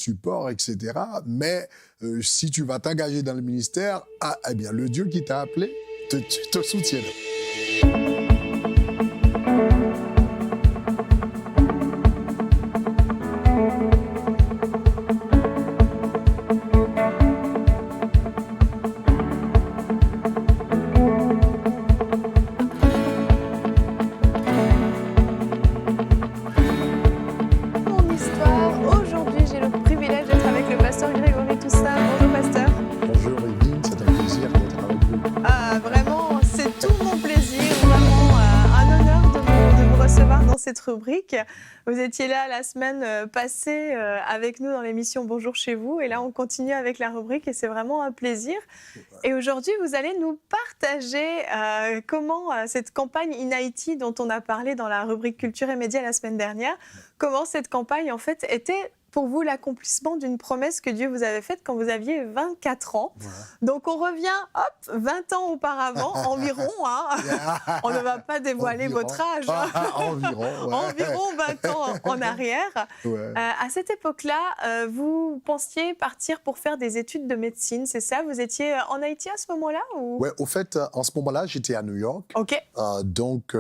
support, etc. Mais si tu vas t'engager dans le ministère, eh bien, le Dieu qui t'a appelé te soutiendra. Mon histoire, aujourd'hui j'ai le privilège d'être avec le pasteur Grégory Toussaint. Bonjour pasteur. Bonjour Evelyne, c'est un plaisir d'être avec vous. Vraiment, c'est tout mon plaisir, vraiment un honneur de vous recevoir dans cette rubrique. Vous étiez là la semaine passée avec nous dans l'émission Bonjour chez vous et là on continue avec la rubrique et c'est vraiment un plaisir. Et aujourd'hui vous allez nous partager comment cette campagne In Haïti dont on a parlé dans la rubrique Culture et Médias la semaine dernière, comment cette campagne en fait était pour vous l'accomplissement d'une promesse que Dieu vous avait faite quand vous aviez 24 ans. Voilà. Donc on revient, 20 ans auparavant, environ. On ne va pas dévoiler Environ. votre âge. Environ, ouais. Environ 20 ans en arrière. Ouais. À cette époque-là, vous pensiez partir pour faire des études de médecine, c'est ça? Vous étiez en Haïti à ce moment-là ou... Ouais, au fait, en ce moment-là, j'étais à New York. Ok. Donc,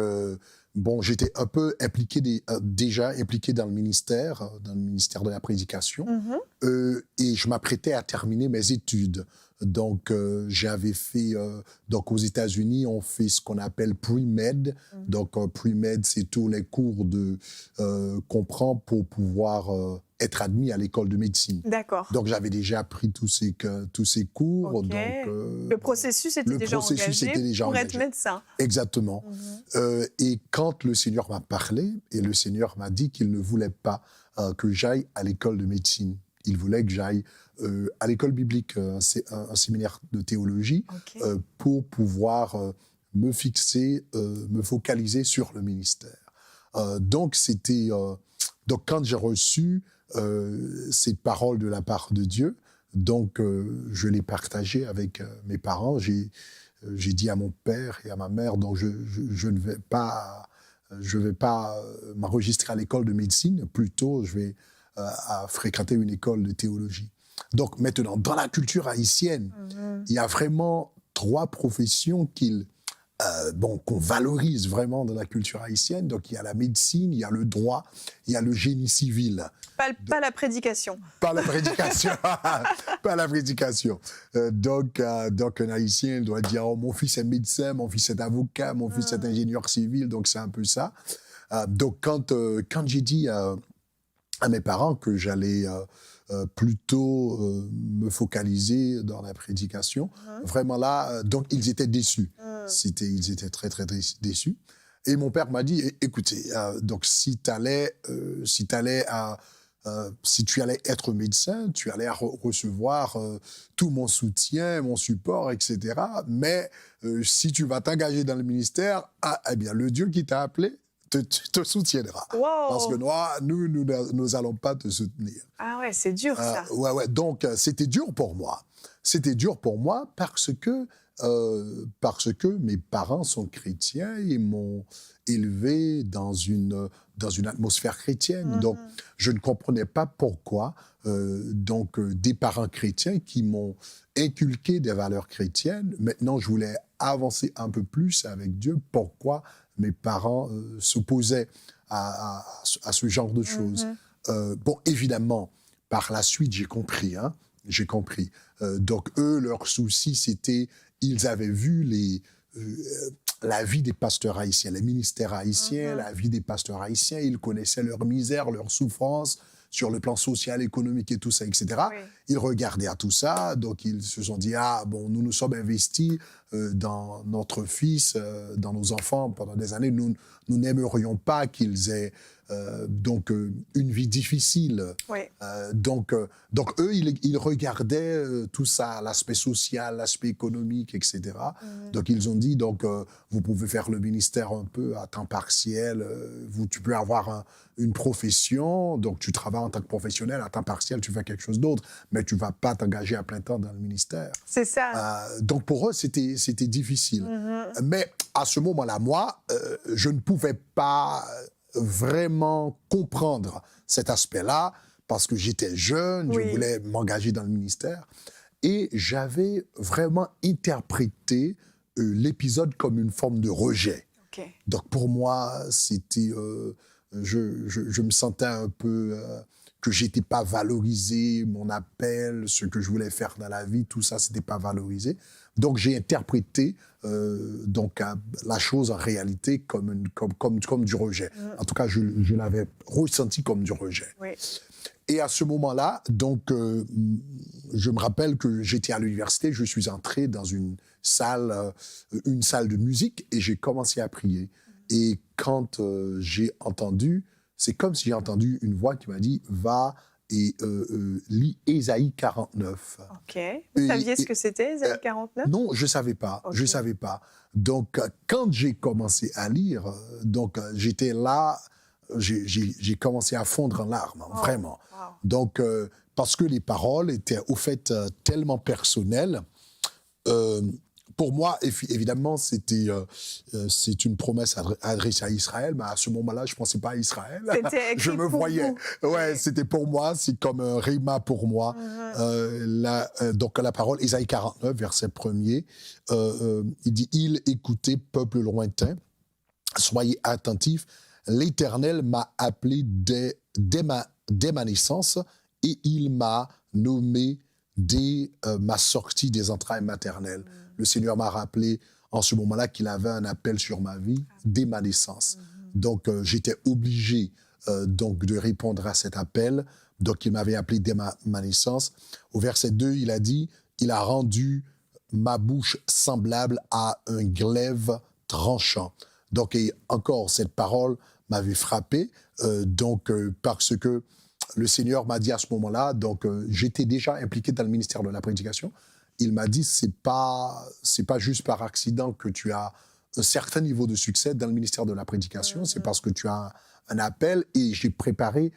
bon, j'étais un peu impliqué, déjà impliqué dans le ministère de la prédication. Et je m'apprêtais à terminer mes études. Donc, j'avais fait... donc, aux États-Unis, on fait ce qu'on appelle pre-med. Donc, pre-med, c'est tous les cours qu'on prend pour pouvoir être admis à l'école de médecine. D'accord. Donc, j'avais déjà pris tous ces cours. Ok. Donc, Le processus était déjà engagé pour être médecin. Exactement. Et quand le Seigneur m'a parlé, et le Seigneur m'a dit qu'il ne voulait pas que j'aille à l'école de médecine. Il voulait que j'aille à l'école biblique, un séminaire de théologie, pour pouvoir me fixer, me focaliser sur le ministère. Donc, donc, quand j'ai reçu cette parole de la part de Dieu, donc je l'ai partagée avec mes parents. J'ai dit à mon père et à ma mère, donc je ne vais pas, m'enregistrer à l'école de médecine, plutôt je vais à fréquenter une école de théologie. Donc maintenant, dans la culture haïtienne, il y a vraiment 3 professions qu'on valorise vraiment dans la culture haïtienne. Donc il y a la médecine, il y a le droit, il y a le génie civil. Pas la prédication. Pas la prédication. Pas la prédication. Donc, un Haïtien doit dire, oh, mon fils est médecin, mon fils est avocat, mon fils est ingénieur civil, donc c'est un peu ça. Donc, quand j'ai dit à mes parents que j'allais plutôt me focaliser dans la prédication, vraiment là, donc ils étaient déçus. Ils étaient très, très déçus. Et mon père m'a dit, écoutez, donc si tu allais être médecin, tu allais recevoir tout mon soutien, mon support, etc. Mais si tu vas t'engager dans le ministère, eh bien, le Dieu qui t'a appelé te soutiendra. Wow. Parce que nous allons pas te soutenir. Ah ouais, c'est dur ça. Ouais. Donc, c'était dur pour moi. C'était dur pour moi parce que mes parents sont chrétiens et m'ont élevé dans une atmosphère chrétienne. Donc, je ne comprenais pas pourquoi des parents chrétiens qui m'ont inculqué des valeurs chrétiennes. Maintenant, je voulais avancer un peu plus avec Dieu. Pourquoi mes parents s'opposaient à ce genre de choses? Bon, évidemment, par la suite, j'ai compris. J'ai compris. Donc, eux, leur souci, c'était... Ils avaient vu la vie des pasteurs haïtiens, les ministères haïtiens, la vie des pasteurs haïtiens. Ils connaissaient leur misère, leur souffrance sur le plan social, économique et tout ça, etc. Oui. Ils regardaient à tout ça, donc ils se sont dit, nous nous sommes investis dans notre fils, dans nos enfants pendant des années. Nous n'aimerions pas qu'ils aient une vie difficile. Oui. Donc eux, ils regardaient tout ça, l'aspect social, l'aspect économique, etc. Donc ils ont dit, vous pouvez faire le ministère un peu à temps partiel, tu peux avoir une profession, donc tu travailles en tant que professionnel, à temps partiel, tu fais quelque chose d'autre, mais tu ne vas pas t'engager à plein temps dans le ministère. C'est ça. Donc pour eux, c'était difficile. Mais à ce moment-là, moi, je ne pouvais pas vraiment comprendre cet aspect-là, parce que j'étais jeune, je voulais m'engager dans le ministère. Et j'avais vraiment interprété l'épisode comme une forme de rejet. Okay. Donc pour moi, c'était, je me sentais un peu que j'étais pas valorisé, mon appel, ce que je voulais faire dans la vie, tout ça, c'était pas valorisé. Donc j'ai interprété la chose en réalité comme du rejet. En tout cas, je l'avais ressenti comme du rejet. Oui. Et à ce moment-là, donc, je me rappelle que j'étais à l'université, je suis entré dans une salle de musique et j'ai commencé à prier. Et quand j'ai entendu, c'est comme si j'ai entendu une voix qui m'a dit « Va et lis Ésaïe 49 ». OK. Vous saviez ce que c'était, Ésaïe 49 ? Non, je ne savais pas. Okay. Je ne savais pas. Donc, quand j'ai commencé à lire, j'étais là, j'ai commencé à fondre en larmes, vraiment. Wow. Donc, parce que les paroles étaient au fait tellement personnelles. Pour moi, évidemment, c'est une promesse adressée à Israël, mais à ce moment-là, je ne pensais pas à Israël. C'était écrit je me voyais. Ouais, c'était pour moi, c'est comme un rima pour moi. Donc, la parole, Ésaïe 49, verset 1er, il dit « Il écoutez, peuple lointain, soyez attentifs, l'Éternel m'a appelé dès ma naissance et il m'a nommé dès ma sortie des entrailles maternelles. » Le Seigneur m'a rappelé en ce moment-là qu'il avait un appel sur ma vie dès ma naissance. Donc, j'étais obligé donc de répondre à cet appel. Donc, il m'avait appelé dès ma naissance. Au verset 2, il a dit « Il a rendu ma bouche semblable à un glaive tranchant. » Donc, et encore, cette parole m'avait frappé, parce que le Seigneur m'a dit à ce moment-là, j'étais déjà impliqué dans le ministère de la prédication. Il m'a dit, c'est pas juste par accident que tu as un certain niveau de succès dans le ministère de la prédication, c'est parce que tu as un appel et j'ai préparé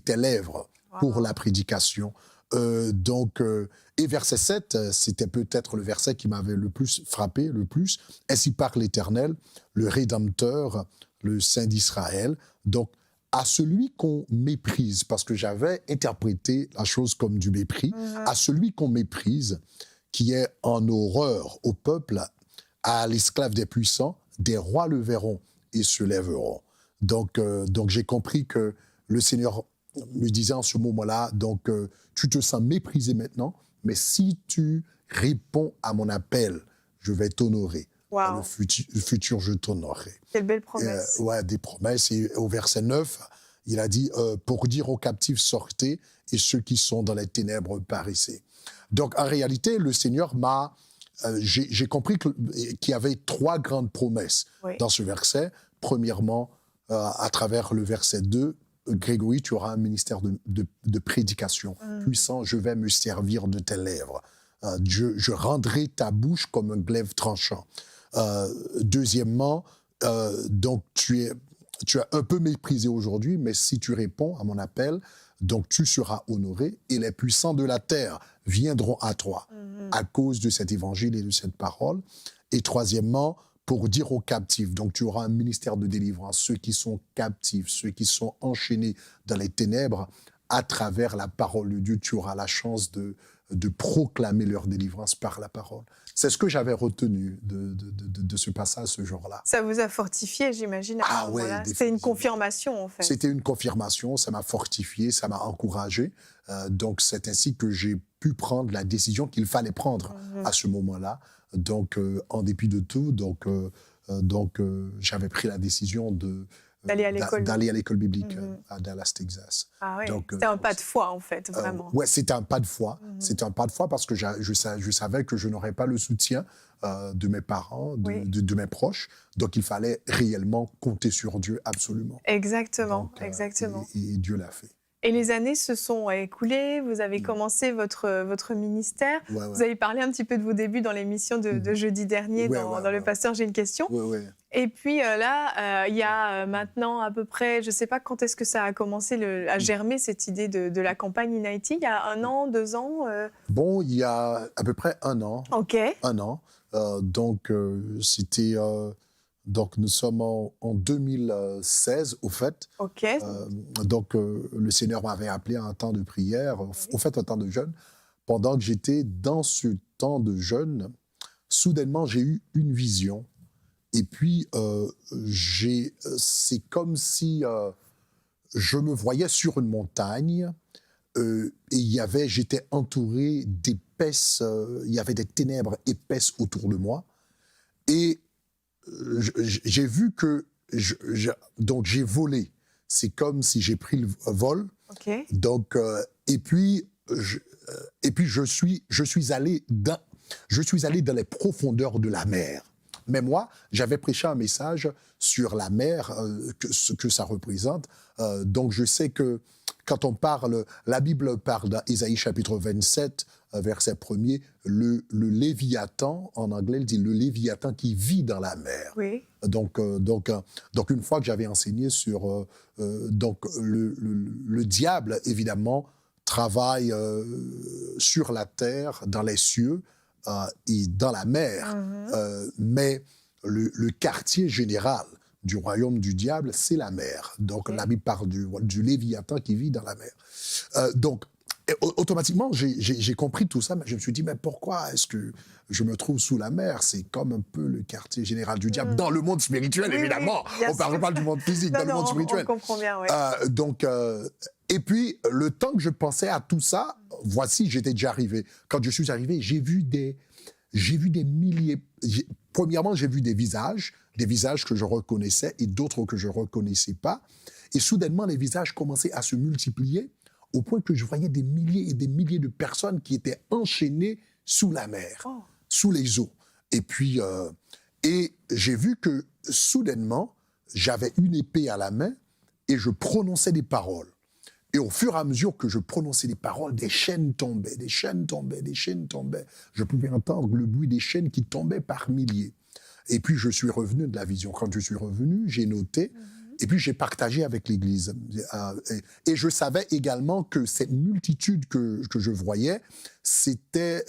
tes lèvres pour la prédication. Et verset 7, c'était peut-être le verset qui m'avait le plus frappé, le plus. « Ainsi parle l'Éternel, le Rédempteur, le Saint d'Israël. » Donc, à celui qu'on méprise, parce que j'avais interprété la chose comme du mépris, à celui qu'on méprise, qui est en horreur au peuple, à l'esclave des puissants, des rois le verront et se lèveront. Donc j'ai compris que le Seigneur me disait en ce moment-là, tu te sens méprisé maintenant, mais si tu réponds à mon appel, je vais t'honorer. Wow. Dans le futur, je t'honorerai. Quelle belle promesse. Ouais, des promesses. Et au verset 9, il a dit, pour dire aux captifs, sortez, et ceux qui sont dans les ténèbres, paraissez. Donc, en réalité, le Seigneur m'a... j'ai compris qu'il y avait 3 grandes promesses dans ce verset. Premièrement, à travers le verset 2, Grégory, tu auras un ministère de prédication puissant. Je vais me servir de tes lèvres. Je rendrai ta bouche comme un glaive tranchant. Deuxièmement, donc tu as un peu méprisé aujourd'hui, mais si tu réponds à mon appel, donc tu seras honoré et les puissants de la terre viendront à toi à cause de cet évangile et de cette parole. Et troisièmement, pour dire aux captifs, donc tu auras un ministère de délivrance, ceux qui sont captifs, ceux qui sont enchaînés dans les ténèbres, à travers la parole de Dieu, tu auras la chance de proclamer leur délivrance par la parole. C'est ce que j'avais retenu de ce passage ce jour-là. Ça vous a fortifié, j'imagine, à ce moment-là. C'était une confirmation, en fait. C'était une confirmation, ça m'a fortifié, ça m'a encouragé. Donc, c'est ainsi que j'ai pu prendre la décision qu'il fallait prendre à ce moment-là. Donc, en dépit de tout, j'avais pris la décision d'aller à l'école biblique à Dallas, Texas. Ah oui, c'était un pas de foi, en fait, vraiment. Oui, c'était un pas de foi. C'était un pas de foi parce que je savais que je n'aurais pas le soutien de mes parents, de mes proches. Donc, il fallait réellement compter sur Dieu, absolument. Exactement, Donc, exactement. Et Dieu l'a fait. Et les années se sont écoulées, vous avez commencé votre ministère. Vous avez parlé un petit peu de vos débuts dans l'émission de jeudi dernier, dans Le Pasteur, j'ai une question. Et puis là, il y a maintenant à peu près, je ne sais pas quand est-ce que ça a commencé à germer, cette idée de la campagne United. Il y a 1 an, 2 ans Bon, il y a à peu près 1 an. OK. 1 an. Donc, c'était Donc, nous sommes en 2016, au fait. Ok. Donc, le Seigneur m'avait appelé à un temps de prière, au fait, un temps de jeûne. Pendant que j'étais dans ce temps de jeûne, soudainement, j'ai eu une vision. Et puis, c'est comme si je me voyais sur une montagne et j'étais entouré d'épaisses, il y avait des ténèbres épaisses autour de moi. Et j'ai vu que, donc j'ai volé. C'est comme si j'ai pris le vol. Ok. Donc, et puis je suis allé dans les profondeurs de la mer. Mais moi, j'avais prêché un message sur la mer, ce que ça représente. Donc, je sais que quand on parle, la Bible parle dans Ésaïe chapitre 27, verset 1er, le Léviathan, en anglais, il dit le Léviathan qui vit dans la mer. Oui. Donc, une fois que j'avais enseigné sur donc le diable, évidemment, travaille sur la terre, dans les cieux et dans la mer. Mais le quartier général du royaume du diable, c'est la mer. Donc, la Bible parle du Léviathan qui vit dans la mer. Donc, automatiquement, j'ai compris tout ça, mais je me suis dit, mais pourquoi est-ce que je me trouve sous la mer? C'est comme un peu le quartier général du diable, dans le monde spirituel, évidemment. Oui, on ne parle pas du monde physique, dans le monde spirituel. On comprend bien, oui. Et puis, le temps que je pensais à tout ça, voici, j'étais déjà arrivé. Quand je suis arrivé, j'ai vu des milliers... Premièrement, j'ai vu des visages que je reconnaissais et d'autres que je ne reconnaissais pas. Et soudainement, les visages commençaient à se multiplier au point que je voyais des milliers et des milliers de personnes qui étaient enchaînées sous la mer, sous les eaux. Et puis, et j'ai vu que soudainement, j'avais une épée à la main et je prononçais des paroles. Et au fur et à mesure que je prononçais des paroles, des chaînes tombaient, des chaînes tombaient, des chaînes tombaient. Je pouvais entendre le bruit des chaînes qui tombaient par milliers. Et puis, je suis revenu de la vision. Quand je suis revenu, j'ai noté, et puis j'ai partagé avec l'Église. Et je savais également que cette multitude que je voyais, c'était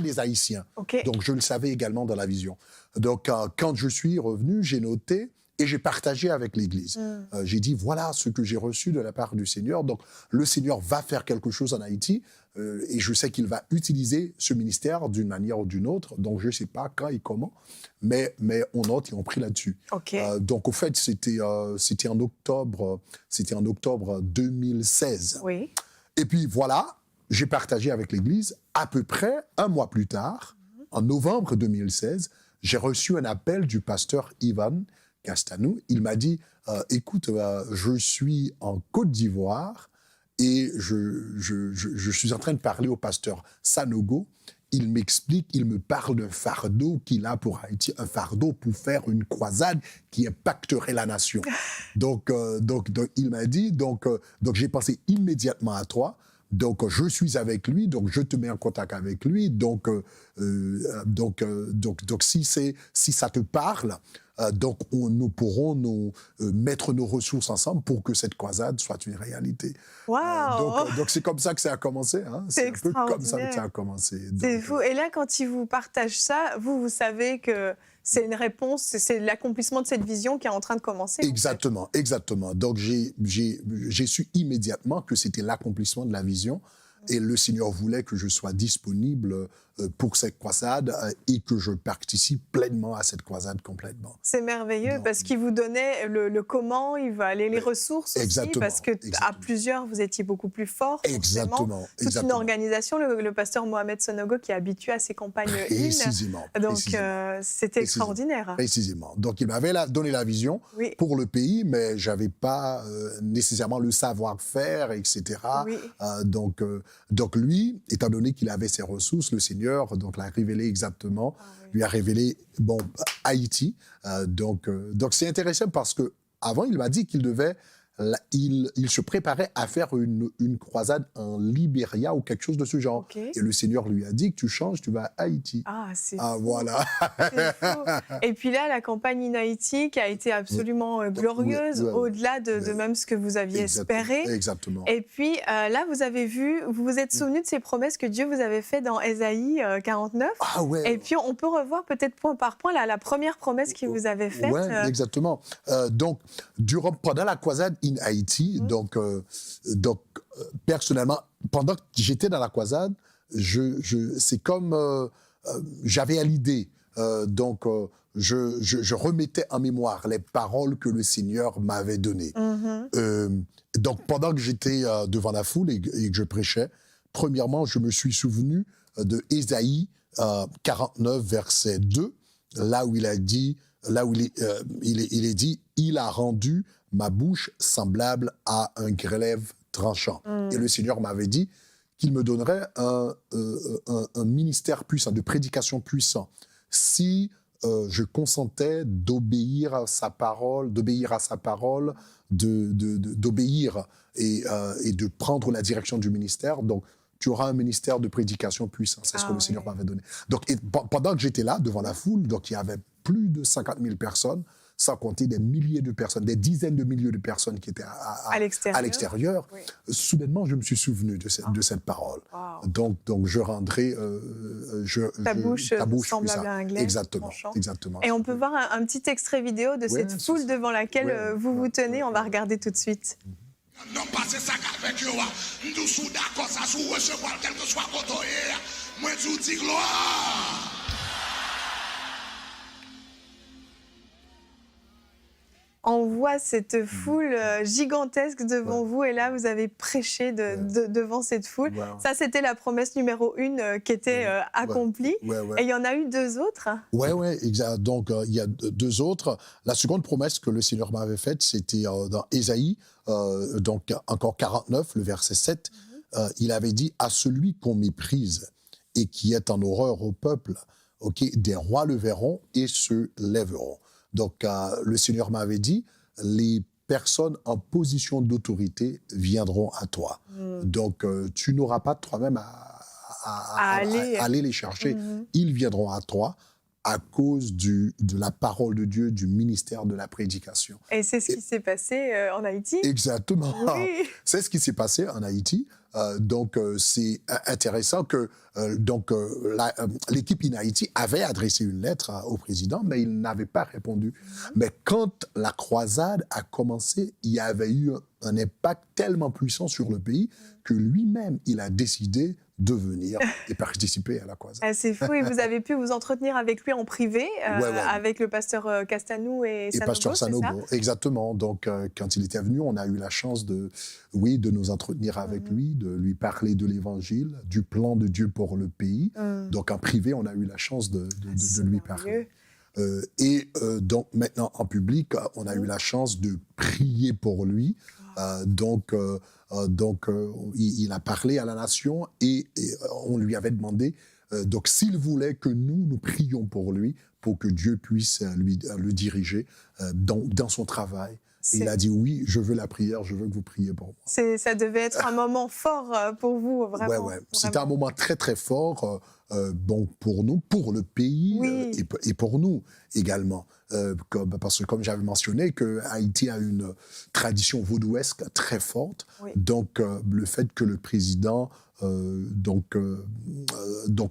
des Haïtiens. Okay. Donc, je le savais également dans la vision. Donc, quand je suis revenu, j'ai noté, et j'ai partagé avec l'Église. J'ai dit, voilà ce que j'ai reçu de la part du Seigneur. Donc, le Seigneur va faire quelque chose en Haïti et je sais qu'il va utiliser ce ministère d'une manière ou d'une autre. Donc, je ne sais pas quand et comment, mais on note et on prie là-dessus. Okay. Donc, au fait, c'était en octobre 2016. Oui. Et puis, voilà, j'ai partagé avec l'Église. À peu près un mois plus tard, en novembre 2016, j'ai reçu un appel du pasteur Ivan Castanou. Il m'a dit, écoute, je suis en Côte d'Ivoire et je suis en train de parler au pasteur Sanogo. Il m'explique, il me parle d'un fardeau qu'il a pour Haïti, un fardeau pour faire une croisade qui impacterait la nation. Donc il m'a dit, donc j'ai pensé immédiatement à toi. Donc, je suis avec lui, donc je te mets en contact avec lui. Donc si ça te parle, donc nous pourrons mettre nos ressources ensemble pour que cette croisade soit une réalité. Wow. Donc c'est comme ça que ça a commencé. Hein. C'est un peu comme ça que ça a commencé. C'est fou. Et là, quand il vous partage ça, vous savez que c'est une réponse, c'est l'accomplissement de cette vision qui est en train de commencer. Exactement, exactement. Donc, j'ai su immédiatement que c'était l'accomplissement de la vision et le Seigneur voulait que je sois disponible pour cette croisade et que je participe pleinement à cette croisade complètement. C'est merveilleux parce qu'il vous donnait le comment, il va aller les ressources aussi, parce que à plusieurs, vous étiez beaucoup plus forts. Exactement. Toute une organisation, le pasteur Mohamed Sonogo qui est habitué à ces campagnes précisément, donc c'était extraordinaire. Précisément. Donc il m'avait donné la vision pour le pays, mais je n'avais pas nécessairement le savoir-faire, etc. Oui. Donc lui, étant donné qu'il avait ses ressources, le Seigneur donc l'a révélé exactement, lui a révélé Haïti. Donc c'est intéressant parce que avant il m'a dit qu'il devait il se préparait à faire une croisade en Libéria ou quelque chose de ce genre. Okay. Et le Seigneur lui a dit que tu changes, tu vas à Haïti. Ah, c'est Ah, fou. voilà. C'est fou. Et puis là, la campagne in Haïti qui a été absolument glorieuse, au-delà de même ce que vous aviez espéré. Exactement. Et puis là, vous vous êtes souvenu de ces promesses que Dieu vous avait faites dans Ésaïe 49. Ah ouais. Et puis on peut revoir peut-être point par point la première promesse qu'il vous avait faite. Oui, exactement. Donc, pendant la croisade in Haïti, personnellement, pendant que j'étais dans la croisade, c'est comme j'avais à l'idée. Je remettais en mémoire les paroles que le Seigneur m'avait données. Donc, pendant que j'étais devant la foule et que je prêchais, premièrement, je me suis souvenu de Ésaïe 49, verset 2, là où il a dit, il est dit, il a rendu ma bouche semblable à un glaive tranchant. Et le Seigneur m'avait dit qu'il me donnerait un ministère puissant, de prédication puissant, si je consentais d'obéir à sa parole, d'obéir et de prendre la direction du ministère. Donc, tu auras un ministère de prédication puissant. C'est ce que le Seigneur m'avait donné. Donc, pendant que j'étais là, devant la foule, donc il y avait plus de 50 000 personnes, sans compter des milliers de personnes, des dizaines de milliers de personnes qui étaient à l'extérieur. Oui. Soudainement, je me suis souvenu de cette parole. Wow. Donc, je rendrai ta bouche semblable à un glaive. Exactement. Et on peut voir un petit extrait vidéo de cette foule devant laquelle vous vous tenez. On va regarder tout de suite. Non passer ça avec yo, nous sommes d'accord ça sous recevoir quel que soit côté. Moi je dis gloire. On voit cette foule gigantesque devant vous et là, vous avez prêché devant cette foule. Wow. Ça, c'était la promesse numéro 1 qui était accomplie. Et il y en a eu 2 autres. Oui, exact. Donc, il y a 2 autres. La seconde promesse que le Seigneur m'avait faite, c'était dans Ésaïe, donc encore 49, le verset 7. Il avait dit « À celui qu'on méprise et qui est en horreur au peuple, des rois le verront et se lèveront. » Donc, le Seigneur m'avait dit, les personnes en position d'autorité viendront à toi. Donc, tu n'auras pas toi-même à aller les chercher. Ils viendront à toi à cause de la parole de Dieu, du ministère de la prédication. Et c'est ce qui s'est passé en Haïti. Exactement. Oui. C'est ce qui s'est passé en Haïti. Donc, c'est intéressant que l'équipe in Haïti avait adressé une lettre au président, mais il n'avait pas répondu. Mais quand la croisade a commencé, il y avait eu un impact tellement puissant sur le pays que lui-même, il a décidé de venir et participer à la croisade. C'est fou, et vous avez pu vous entretenir avec lui en privé, avec le pasteur Castanou et Sanogo, pasteur Sanogo, exactement. Donc, quand il était venu, on a eu la chance de nous entretenir avec lui, de lui parler de l'Évangile, du plan de Dieu pour le pays. Donc, en privé, on a eu la chance de lui parler. Donc, maintenant, en public, on a eu la chance de prier pour lui. Il a parlé à la nation et on lui avait demandé donc s'il voulait que nous prions pour lui, pour que Dieu puisse le diriger dans son travail. Et il a dit oui, je veux la prière, je veux que vous priez pour moi. Ça devait être un moment fort pour vous, vraiment. Oui. C'était un moment très, très fort pour nous, pour le pays et pour nous également. Parce que comme j'avais mentionné, que Haïti a une tradition vaudouesque très forte. Donc, le fait que le président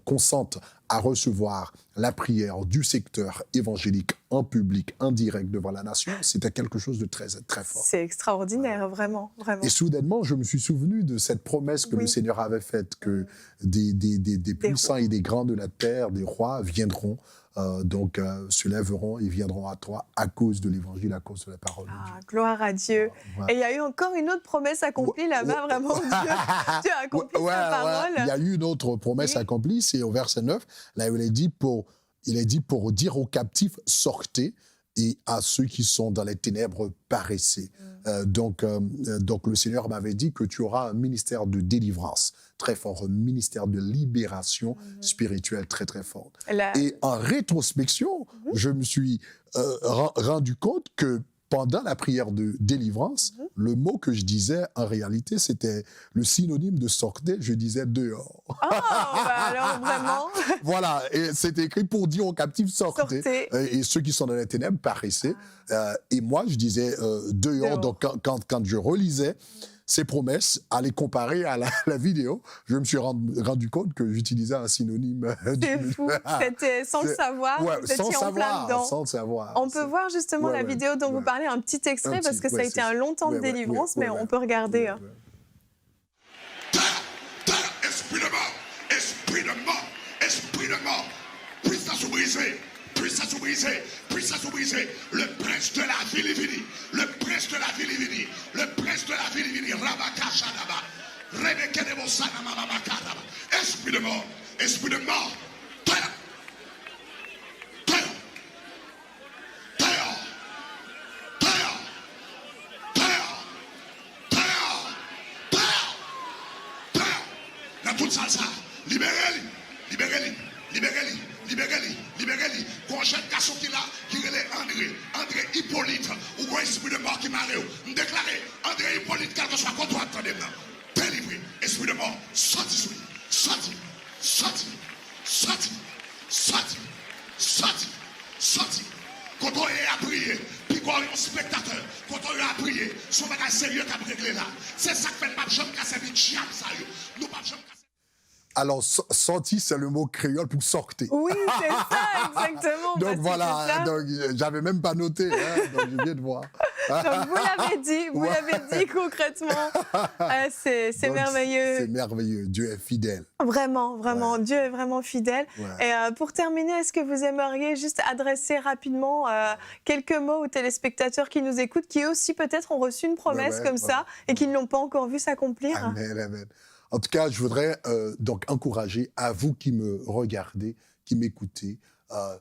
consente à recevoir la prière du secteur évangélique en public, en direct devant la nation, c'était quelque chose de très, très fort. C'est extraordinaire, vraiment. Et soudainement, je me suis souvenu de cette promesse que le Seigneur avait faite, que des puissants et des grands de la terre, des rois viendront, se lèveront et viendront à toi à cause de l'évangile, à cause de la parole de Dieu. Gloire à Dieu. Et il y a eu encore une autre promesse accomplie là-bas, vraiment. Dieu a accompli sa parole. Il y a eu une autre promesse accomplie, c'est au verset 9, là où il est dit pour dire aux captifs, sortez, et à ceux qui sont dans les ténèbres, paraissez. Donc, le Seigneur m'avait dit que tu auras un ministère de délivrance très fort, un ministère de libération spirituelle très, très forte. Et en rétrospection, je me suis rendu compte que pendant la prière de délivrance, le mot que je disais, en réalité, c'était le synonyme de sortez, je disais dehors. Oh, bah alors vraiment. Voilà, et c'était écrit pour dire aux captifs sortez. Sortez. Et ceux qui sont dans les ténèbres paraissaient. Et moi, je disais dehors. Donc, quand je relisais ces promesses, à les comparer à la vidéo, je me suis rendu compte que j'utilisais un synonyme. C'est fou. C'était sans le savoir. Ouais, vous étiez en plein dedans. sans le savoir. On peut voir justement la vidéo dont vous parlez, un petit extrait, parce que ça a été un long temps de délivrance, mais on peut regarder. Terre, esprit de mort, esprit de mort, esprit de mort, puissance brisée, puissance brisée, puissance brisée, le prince de la ville est venu, le prince de la ville est venu, le prince de la ville est venu, Rabakashadaba, Rebekedebosanamamamakadaba, esprit de mort, terre, terre, terre, terre, terre, terre, terre, dans toute salsa, libérez-les, libérez-les, libérez-les, libérez-les, libérez-les. Quand jeune garçon qui là, qui relève André Hippolyte, ou quoi esprit de mort qui m'a déclaré, André Hippolyte, quel que soit contre toi, attendez maintenant, délivré, esprit de mort, sorti, sorti, sorti, sorti, sorti, sorti, sorti. Quand on est à prier, puis quand on est un spectateur, quand on est à prier, son bagage sérieux qu'a réglé là. C'est ça que fait pas de jambe qui a servi de diable, ça. Nous pas de jambe qui a servi. Alors, sorti, c'est le mot créole pour sortir. Oui, c'est ça, exactement. Donc voilà, donc, j'avais même pas noté, donc je viens de voir. Donc vous l'avez dit concrètement. C'est merveilleux. C'est merveilleux, Dieu est fidèle. Vraiment, vraiment, Dieu est vraiment fidèle. Ouais. Et pour terminer, est-ce que vous aimeriez juste adresser rapidement quelques mots aux téléspectateurs qui nous écoutent, qui aussi peut-être ont reçu une promesse comme ça et qui ne l'ont pas encore vu s'accomplir? Amen, amen. En tout cas, je voudrais donc encourager à vous qui me regardez, qui m'écoutez,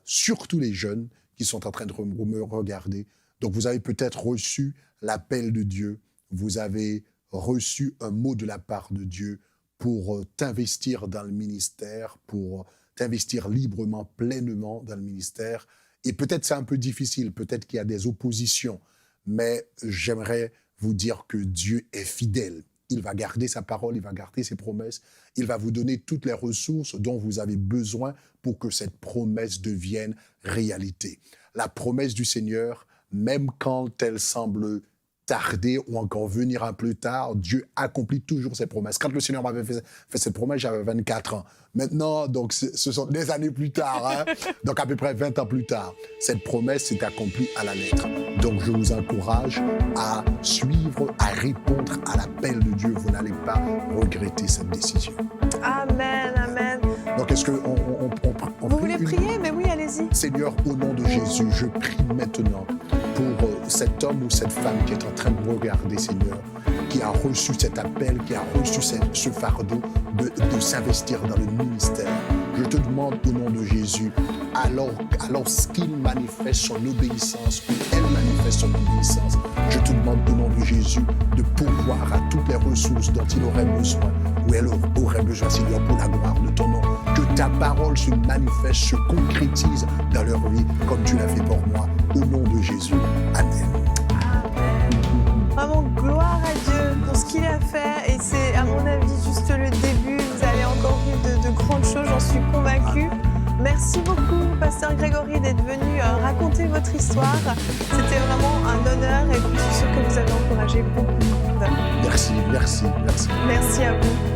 surtout les jeunes qui sont en train de me regarder. Donc, vous avez peut-être reçu l'appel de Dieu, vous avez reçu un mot de la part de Dieu pour t'investir dans le ministère, pour t'investir librement, pleinement dans le ministère. Et peut-être c'est un peu difficile, peut-être qu'il y a des oppositions, mais j'aimerais vous dire que Dieu est fidèle. Il va garder sa parole, il va garder ses promesses, il va vous donner toutes les ressources dont vous avez besoin pour que cette promesse devienne réalité. La promesse du Seigneur, même quand elle semble tarder ou encore venir un peu plus tard, Dieu accomplit toujours ses promesses. Quand le Seigneur m'avait fait cette promesse, j'avais 24 ans. Maintenant, donc, ce sont des années plus tard, donc à peu près 20 ans plus tard, cette promesse s'est accomplie à la lettre. Donc, je vous encourage à suivre, à répondre à l'appel de Dieu. Vous n'allez pas regretter cette décision. Amen, amen. Donc, est-ce qu'on Vous voulez prier? Mais oui, allez-y. Seigneur, au nom de Jésus, je prie maintenant pour cet homme ou cette femme qui est en train de regarder, Seigneur, qui a reçu cet appel, qui a reçu ce fardeau de s'investir dans le ministère. Je te demande au nom de Jésus, alors qu'il manifeste son obéissance ou elle manifeste son obéissance, je te demande au nom de Jésus de pourvoir à toutes les ressources dont il aurait besoin ou elle aurait besoin, Seigneur, pour la gloire de ton nom. Que ta parole se manifeste, se concrétise dans leur vie comme tu l'as fait pour moi. Au nom de Jésus. Amen. Vraiment, gloire à Dieu pour ce qu'il a fait. Et c'est, à mon avis, juste le début. Vous allez encore vivre de grandes choses, j'en suis convaincue. Merci beaucoup, Pasteur Grégory, d'être venu raconter votre histoire. C'était vraiment un honneur et puis je suis sûre que vous avez encouragé beaucoup de monde. Merci. Merci à vous.